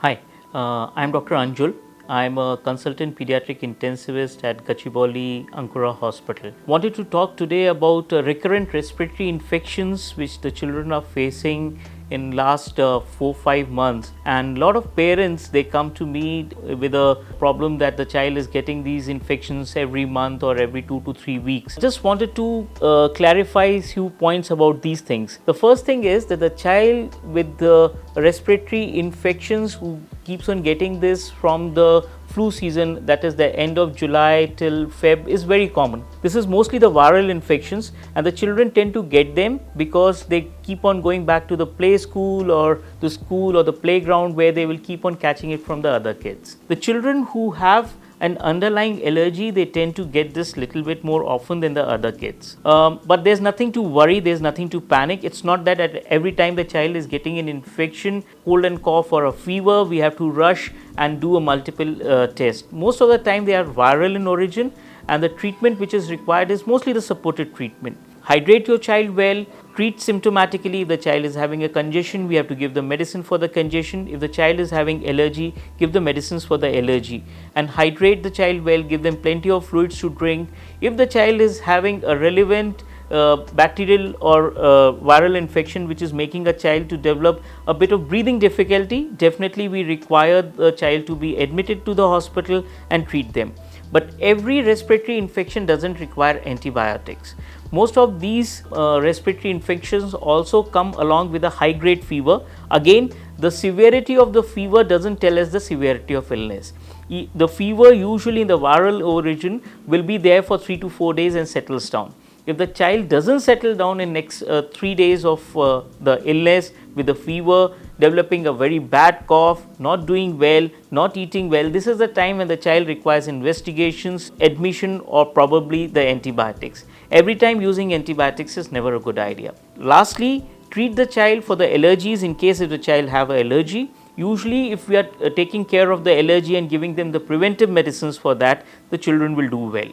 Hi, I'm Dr. Anjul. I'm a consultant pediatric intensivist at Gachibowli, Ankura Hospital. Wanted to talk today about recurrent respiratory infections which the children are facing in last 4-5 months, and a lot of parents, they come to me with a problem that the child is getting these infections every month or every 2 to 3 weeks. Just wanted to clarify a few points about these things. The first thing is that the child with the respiratory infections who keeps on getting this from the flu season, that is the end of July till Feb, is very common. This is mostly the viral infections, and the children tend to get them because they keep on going back to the play school or the school or the playground where they will keep on catching it from the other kids. The children who have an underlying allergy, they tend to get this little bit more often than the other kids. But there's nothing to worry, there's nothing to panic. It's not that at every time the child is getting an infection, cold and cough or a fever, we have to rush and do a multiple test. Most of the time they are viral in origin, and the treatment which is required is mostly the supported treatment. Hydrate your child well, treat symptomatically. If the child is having a congestion, we have to give the medicine for the congestion. If the child is having allergy, give the medicines for the allergy, and hydrate the child well, give them plenty of fluids to drink. If the child is having a relevant bacterial or viral infection which is making a child to develop a bit of breathing difficulty, definitely we require the child to be admitted to the hospital and treat them. But every respiratory infection doesn't require antibiotics. Most of these respiratory infections also come along with a high grade fever. Again, the severity of the fever doesn't tell us the severity of illness. The fever usually in the viral origin will be there for 3 to 4 days and settles down. If the child doesn't settle down in next 3 days of the illness with the fever, developing a very bad cough, not doing well, not eating well, this is the time when the child requires investigations, admission, or probably the antibiotics. Every time using antibiotics is never a good idea. Lastly, treat the child for the allergies in case if the child have an allergy. Usually if we are taking care of the allergy and giving them the preventive medicines for that, the children will do well.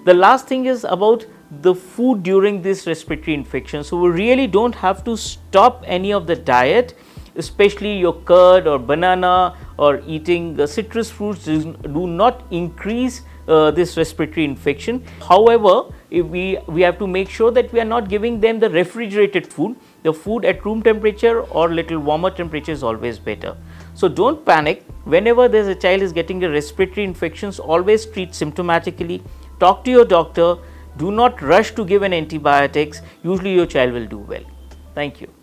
The last thing is about the food during this respiratory infection. So we really don't have to stop any of the diet, especially your curd or banana or eating citrus fruits do not increase this respiratory infection. However, if we have to make sure that we are not giving them the refrigerated food. The food at room temperature or little warmer temperature is always better. So don't panic. Whenever there's a child is getting a respiratory infections, always treat symptomatically. Talk to your doctor. Do not rush to give an antibiotics. Usually your child will do well. Thank you.